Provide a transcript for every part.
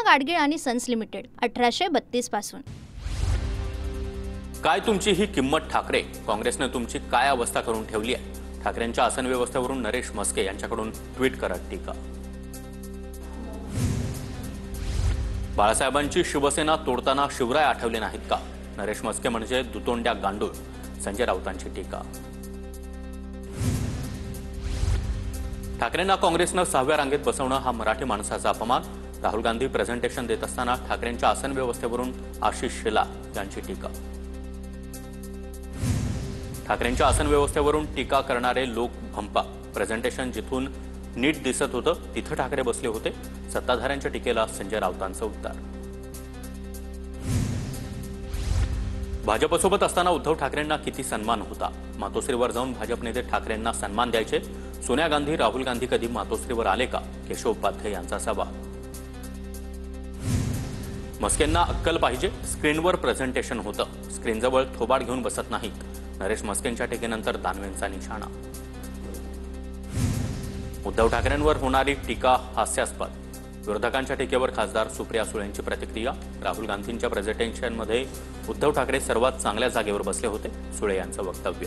गाडगीळ आणि sons limited 1832 पासून। काय तुमची ही किंमत ठाकरे? काँग्रेसने तुमची काय अवस्था करून ठेवली आहे? ठाकरेंच्या आसन व्यवस्थेवरून नरेश म्हस्के यांच्याकडून ट्विट करत टीका। बाळासाहेबांची शिवसेना तोडताना शिवराय आठवले नाहीत का? नरेश म्हस्के म्हणजे दुतोंड्या गांडूळ, संजय राऊतांची टीका। ठाकरेंना काँग्रेसनं 6व्या रांगेत बसवणं हा मराठी माणसाचा अपमान। राहुल गांधी प्रेझेंटेशन देत असताना ठाकरेंच्या आसन व्यवस्थेवरून आशिष शेलार यांची टीका। ठाकरेंच्या आसन व्यवस्थेवरून टीका करणारे लोक भंपा। प्रेझेंटेशन जिथून नीट दिसत होतं तिथं ठाकरे बसले होते। सत्ताधाऱ्यांच्या टीकेला संजय राऊतांचं उत्तर। भाजपसोबत असताना उद्धव ठाकरेंना किती सन्मान होता? मातोश्रीवर जाऊन भाजप नेते ठाकरेंना सन्मान द्यायचे। सोनिया गांधी, राहुल गांधी कधी मातोश्रीवर आले का? केशव उपाध्याय यांचा सवाल। म्हस्केंना अक्कल पाहिजे। स्क्रीनवर प्रेझेंटेशन होतं, स्क्रीनजवळ थोबाड घेऊन बसत नाहीत। नरेश म्हस्केंच्या टीकेनंतर दानवेंचा निशाणा। उद्धव ठाकरेंवर होणारी टीका हास्यास्पद। विरोधकांच्या टीकेवर खासदार सुप्रिया सुळेंची प्रतिक्रिया। राहुल गांधींच्या प्रेझेंटेशनमध्ये उद्धव ठाकरे सर्वात चांगल्या जागेवर बसले होते, सुळे यांचं वक्तव्य।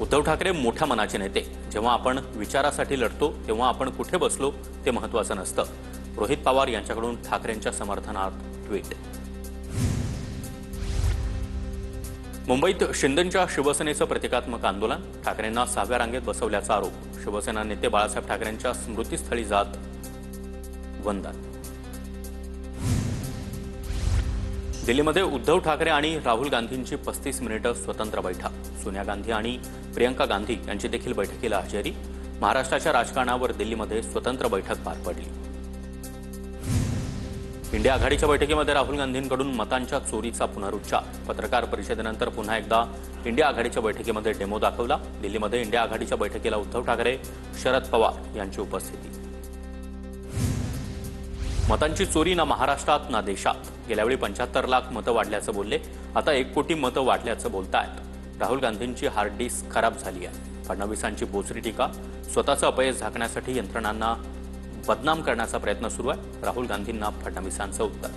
उद्धव ठाकरे मोठ्या मनाचे नेते। जेव्हा आपण विचारासाठी लढतो तेव्हा आपण कुठे बसलो ते महत्त्वाचं नसतं। रोहित पवार यांच्याकडून ठाकरेंच्या समर्थनार्थ ट्विट। मुंबईत शिंदेंच्या शिवसेनेचं प्रतिकात्मक आंदोलन। ठाकरेंना 6व्या रांगेत बसवल्याचा आरोप। शिवसेना नेते बाळासाहेब ठाकरेंच्या स्मृतीस्थळी जात वंदन। दिल्लीमध्ये उद्धव ठाकरे आणि राहुल गांधींची 35 मिनिटं स्वतंत्र बैठक। सोनिया गांधी आणि प्रियंका गांधी यांची देखील बैठकीला हजेरी। महाराष्ट्राच्या राजकारणावर दिल्लीमध्ये स्वतंत्र बैठक पार पडली। इंडिया आघाडीच्या बैठकीमध्ये राहुल गांधींकडून मतांच्या चोरीचा पुनरुच्चार। पत्रकार परिषदेनंतर पुन्हा एकदा इंडिया आघाडीच्या बैठकीमध्ये डेमो दाखवला। दिल्लीमध्ये इंडिया आघाडीच्या बैठकीला उद्धव ठाकरे, शरद पवार यांची उपस्थिती। मतांची चोरी ना महाराष्ट्रात ना देशात। गेल्यावेळी 75 लाख मतं वाढल्याचं बोलले, आता 1 कोटी मतं वाढल्याचं बोलतायत। राहुल गांधींची हार्ड डिस्क खराब झाली आहे। फडणवीसांची बोचरी टीका। स्वतःचं अपयश झाकण्यासाठी यंत्रणांना बदनाम करण्याचा प्रयत्न सुरू आहे। राहुल गांधींना फडणवीसांचं उत्तर।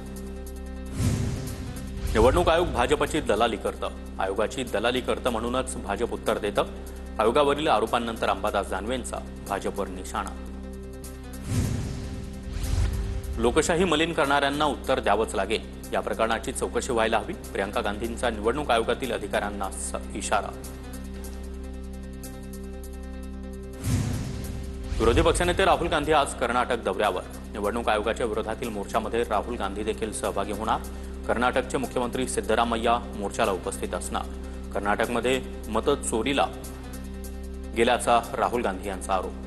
निवडणूक आयोग भाजपची दलाली करतं। आयोगाची दलाली करतं म्हणूनच भाजप उत्तर देतं। आयोगावरील आरोपांनंतर अंबादास दानवेंचा भाजपवर निशाणा। लोकशाही मलिन करणाऱ्यांना उत्तर द्यावंच लागेल। या प्रकरणाची चौकशी व्हायला हवी। प्रियंका गांधींचा निवडणूक आयोगातील अधिकाऱ्यांना इशारा। विरोधी पक्षनेते राहुल गांधी आज कर्नाटक दौऱ्यावर। निवडणूक आयोगाच्या विरोधातील मोर्चामध्ये राहुल गांधी देखील सहभागी होणार। कर्नाटकचे मुख्यमंत्री सिद्धरामय्या मोर्चाला उपस्थित असणार। कर्नाटकमध्ये मतं चोरीला गेल्याचा राहुल गांधी यांचा आरोप।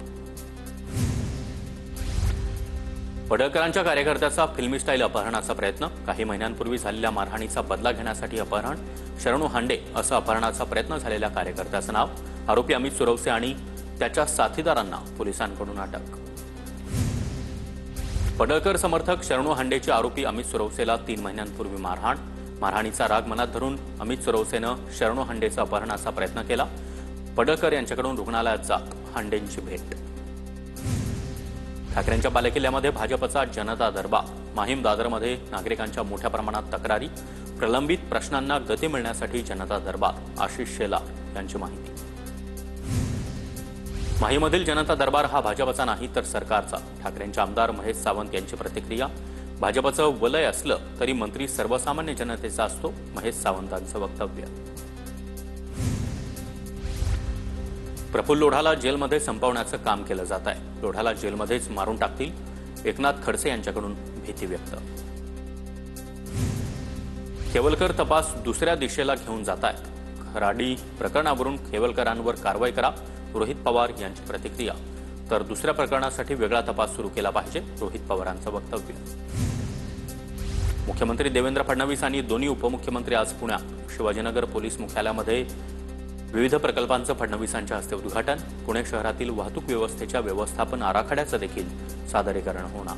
पडळकरांच्या कार्यकर्त्याचा फिल्मी स्टाईल अपहरणाचा प्रयत्न। काही महिन्यांपूर्वी झालेल्या मारहाणीचा बदला घेण्यासाठी अपहरण। शरणू हांडे असं अपहरणाचा प्रयत्न झालेल्या कार्यकर्त्याचं नाव। आरोपी अमित सुरवसे आणि त्याच्या साथीदारांना पोलिसांकडून अटक। पडळकर समर्थक शरणू हांडेचे आरोपी अमित सुरवसेला 3 महिन्यांपूर्वी मारहाण। मारहाणीचा राग मनात धरून अमित सुरवसेनं शरणू हांडेचा अपहरणाचा प्रयत्न केला। पडळकर यांच्याकडून रुग्णालयात जात हांडेंची भेट। ठाकरेंच्या बालेकिल्ल्यामध्ये भाजपचा जनता दरबार। माहीम दादरमध्ये नागरिकांच्या मोठ्या प्रमाणात तक्रारी। प्रलंबित प्रश्नांना गती मिळण्यासाठी जनता दरबार। आशिष शेलार यांची माहिती। माहीमधील जनता दरबार हा भाजपचा नाही तर सरकारचा। ठाकरेंचे आमदार महेश सावंत यांची प्रतिक्रिया। भाजपचं वलय असलं तरी मंत्री सर्वसामान्य जनतेचा असतो, महेश सावंतांचं वक्तव्य। प्रफुल्ल लोढाला जेलमध्ये संपवण्याचं काम केलं जात आहे। लोढाला जेलमध्येच मारून टाकतील, एकनाथ खडसे यांच्याकडून भीती व्यक्त। खेवलकर तपास दुसऱ्या दिशेला घेऊन जात आहेत। खराडी प्रकरणावरून खेवलकरांवर कारवाई करा, रोहित पवार यांची प्रतिक्रिया। तर दुसऱ्या प्रकरणासाठी वेगळा तपास सुरू केला पाहिजे, रोहित पवारांचं वक्तव्य। मुख्यमंत्री देवेंद्र फडणवीस आणि दोन्ही उपमुख्यमंत्री आज पुण्यात। शिवाजीनगर पोलीस मुख्यालयामध्ये विविध प्रकल्पांचं फडणवीसांच्या हस्ते उद्घाटन। पुणे शहरातील वाहतूक व्यवस्थेच्या व्यवस्थापन आराखड्याचं देखील सादरीकरण होणार।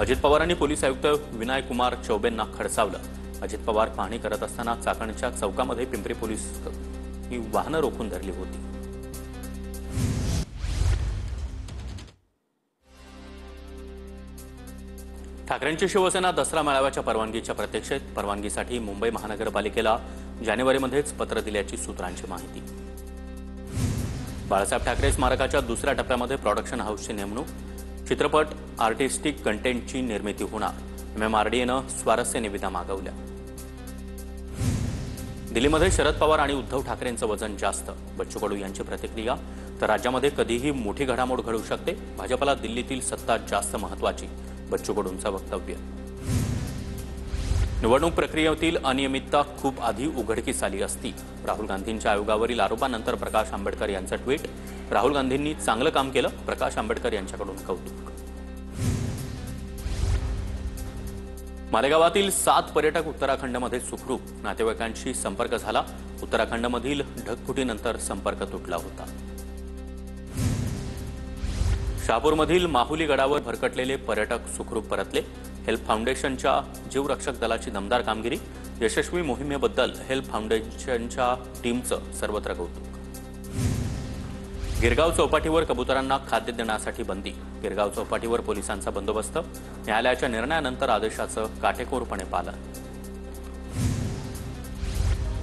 अजित पवारांनी पोलीस आयुक्त विनय कुमार चौबेंना खडसावलं। अजित पवार पाहणी करत असताना चाकणच्या चौकामध्ये पिंपरी पोलीस ही वाहनं रोखून धरली होती। ठाकरेंची शिवसेना दसरा मेळाव्याच्या परवानगीच्या प्रतीक्षेत. परवानगीसाठी मुंबई महानगरपालिकेला जानेवारीमध्येच पत्र दिल्याची सूत्रांची माहिती. बाळासाहेब ठाकरे स्मारकाच्या दुसऱ्या टप्प्यामध्ये प्रोडक्शन हाऊसची नेमणूक. चित्रपट आर्टिस्टिक कंटेंटची निर्मिती होणार. MMRDAनं स्वारस्य निविदा मागवल्या. दिल्लीमध्ये शरद पवार आणि उद्धव ठाकरेंचं वजन जास्त. बच्चू कडू यांची प्रतिक्रिया. तर राज्यामध्ये कधीही मोठी घडामोड घडू शकते. भाजपला दिल्लीतील सत्ता जास्त महत्त्वाची. बच्चू कडूंचं वक्तव्य. निवडणूक प्रक्रियेतील अनियमितता खूप आधी उघडकीस आली असती. राहुल गांधींच्या आयोगावरील आरोपानंतर प्रकाश आंबेडकर यांचं ट्विट. राहुल गांधींनी चांगलं काम केलं. प्रकाश आंबेडकर यांच्याकडून कौतुक. मालेगावातील 7 पर्यटक उत्तराखंडमध्ये सुखरूप. नातेवाईकांशी संपर्क झाला. उत्तराखंडमधील ढगफुटीनंतर संपर्क तुटला होता. शहापूरमधील माहुली गडावर भरकटलेले पर्यटक सुखरूप परतले. हेल्प फाउंडेशनच्या जीवरक्षक दलाची दमदार कामगिरी. यशस्वी मोहिमेबद्दल हेल्प फाउंडेशनच्या टीमचं सर्वत्र कौतुक. गिरगाव चौपाटीवर कबुतरांना खाद्य देण्यासाठी बंदी. गिरगाव चौपाटीवर पोलिसांचा बंदोबस्त. न्यायालयाच्या निर्णयानंतर आदेशाचं काटेकोरपणे पालन.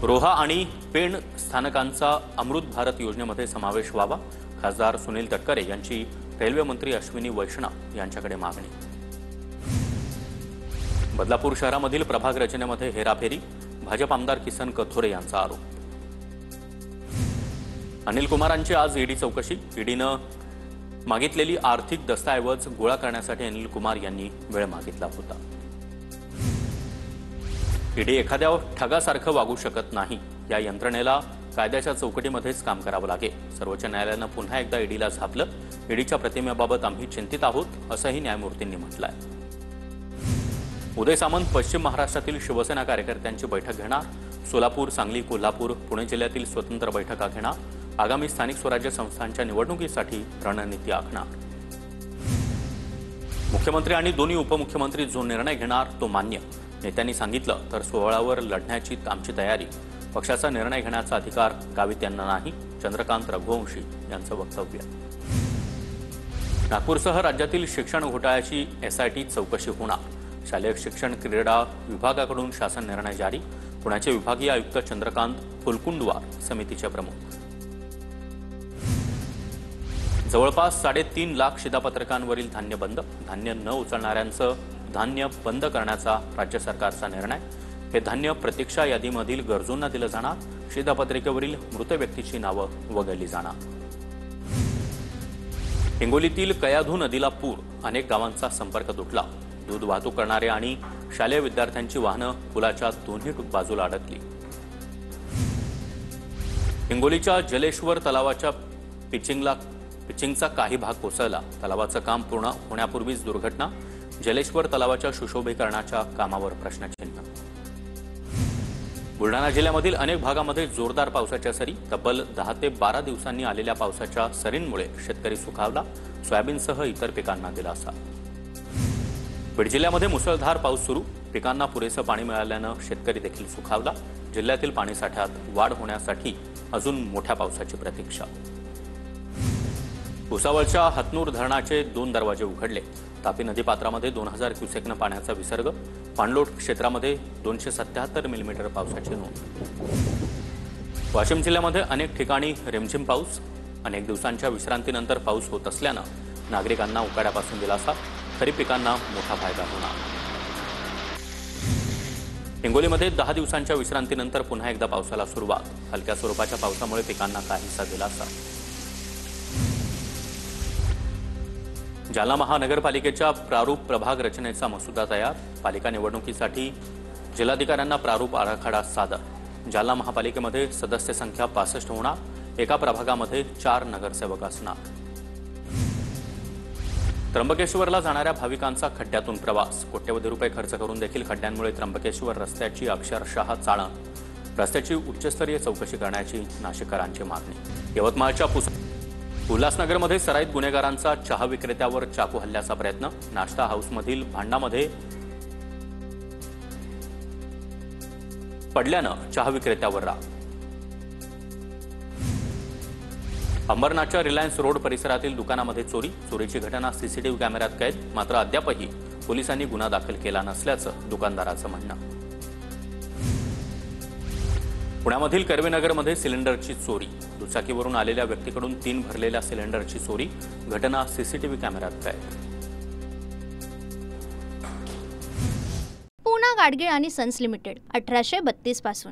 रोहा आणि पेण स्थानकांचा अमृत भारत योजनेमध्ये समावेश व्हावा. खासदार सुनील तटकरे यांची रेल्वे मंत्री अश्विनी वैष्णव यांच्याकडे मागणी. बदलापूर शहरामधील प्रभाग रचनेमध्ये हेराफेरी. भाजप आमदार किसन कथोरे यांचा आरोप. अनिल कुमारांची आज ईडी चौकशी. ईडीनं मागितलेली आर्थिक दस्तऐवज गोळा करण्यासाठी अनिल कुमार यांनी वेळ मागितला होता. ईडी एखाद्या ठगासारखं वागू शकत नाही. या यंत्रणेला कायद्याच्या चौकटीमध्येच काम करावं लागेल. सर्वोच्च न्यायालयानं पुन्हा एकदा ईडीला झापलं. ईडीच्या प्रतिमेबाबत आम्ही चिंतित आहोत, असंही न्यायमूर्तींनी म्हटलंय. उदय सामंत पश्चिम महाराष्ट्रातील शिवसेना कार्यकर्त्यांची बैठक घेणार. सोलापूर, सांगली, कोल्हापूर, पुणे जिल्ह्यातील स्वतंत्र बैठका घेणार. आगामी स्थानिक स्वराज्य संस्थांच्या निवडणुकीसाठी रणनीती आखणार. मुख्यमंत्री आणि दोन्ही उपमुख्यमंत्री जो निर्णय घेणार तो मान्य. नेत्यांनी सांगितलं तर सोहळ्यावर लढण्याची आमची तयारी. पक्षाचा निर्णय घेण्याचा अधिकार गावित यांना नाही. चंद्रकांत रघुवंशी यांचं वक्तव्य. नागपूरसह राज्यातील शिक्षण घोटाळ्याची SIT चौकशी होणार. शालेय शिक्षण क्रीडा विभागाकडून शासन निर्णय जारी. पुण्याचे विभागीय आयुक्त चंद्रकांत फुलकुंडवार समितीचे प्रमुख. जवळपास 3.5 लाख शिधापत्रकांवरील धान्य बंद. धान्य न उचलणाऱ्यांचं धान्य बंद करण्याचा राज्य सरकारचा निर्णय. हे धान्य प्रतीक्षा यादीमधील गरजूंना दिलं जाणार. शिधापत्रिकेवरील मृत व्यक्तीची नावं वगळली जाणार. हिंगोलीतील कयाधू नदीला पूर. अनेक गावांचा संपर्क तुटला. दूध वाहतूक करणारे आणि शालेय विद्यार्थ्यांची वाहनं पुलाच्या दोन्ही बाजूला अडकली. हिंगोलीच्या जलेश्वर तलावाच्या पिचिंगचा काही भाग कोसळला. तलावाचं काम पूर्ण होण्यापूर्वीच दुर्घटना. जलेश्वर तलावाच्या सुशोभीकरणाच्या कामावर प्रश्नचिन्ह. बुलढाणा जिल्ह्यामधील अनेक भागामध्ये जोरदार पावसाच्या सरी. तब्बल 10 ते 12 दिवसांनी आलेल्या पावसाच्या सरींमुळे शेतकरी सुखावला. सोयाबीनसह इतर पिकांना दिलासा. बीड जिल्ह्यामध्ये मुसळधार पाऊस सुरू. पिकांना पुरेसं पाणी मिळाल्यानं शेतकरी देखील सुखावला. जिल्ह्यातील पाणीसाठ्यात वाढ होण्यासाठी अजून मोठ्या पावसाची प्रतीक्षा. भुसावळच्या हतनूर धरणाचे 2 दरवाजे उघडले. तापी नदीपात्रामध्ये 2000 क्युसेकनं पाण्याचा विसर्ग. पाणलोट क्षेत्रामध्ये 277 मिलीमीटर पावसाची नोंद. वाशिम जिल्ह्यामध्ये अनेक ठिकाणी रिमझिम पाऊस. अनेक दिवसांच्या विश्रांतीनंतर पाऊस होत असल्यानं नागरिकांना उकाड्यापासून दिलासा. खरीप पिकांना मोठा फायदा होणार. हिंगोलीमध्ये 10 दिवसांच्या विश्रांतीनंतर पुन्हा एकदा पावसाला सुरुवात. हलक्या स्वरूपाच्या पावसामुळे पिकांना काहीसा दिलासा. जालना महानगरपालिकेच्या प्रारूप प्रभाग रचनेचा मसुदा तयार. पालिका निवडणुकीसाठी जिल्हाधिकाऱ्यांना प्रारूप आराखडा सादर. जालना महापालिकेमध्ये सदस्य संख्या 65 होणार. एका प्रभागामध्ये 4 नगरसेवक असणार. त्र्यंबकेश्वरला जाणाऱ्या भाविकांचा खड्ड्यातून प्रवास. कोट्यवधी रुपये खर्च करून देखील खड्ड्यांमुळे त्र्यंबकेश्वर रस्त्याची अक्षरशः चाळण. रस्त्याची उच्चस्तरीय चौकशी करण्याची नाशिककरांची मागणी. यवतमाळच्या उल्हासनगरमध्ये सराईत गुन्हेगारांचा चहा विक्रेत्यावर चाकू हल्ल्याचा प्रयत्न. नाश्ता हाऊसमधील भांडणामध्ये पडल्यानं चहा विक्रेत्यावर राग. अंबरनाथच्या रिलायन्स रोड परिसरातील दुकानामध्ये चोरीची घटना सीसीटीव्ही कॅमेऱ्यात कैद. मात्र अद्यापही पोलिसांनी गुन्हा दाखल केला नसल्याचं दुकानदाराचं म्हणणं. पुण्यामधील कर्वेनगरमध्ये सिलेंडरची चोरी. दुचाकीवरून आलेल्या व्यक्तीकडून 3 भरलेल्या सिलेंडरची चोरी. घटना सीसीटीव्ही कॅमेऱ्यात कैद. पूना गाडगीळ आणि सन्स लिमिटेड 1832 पासून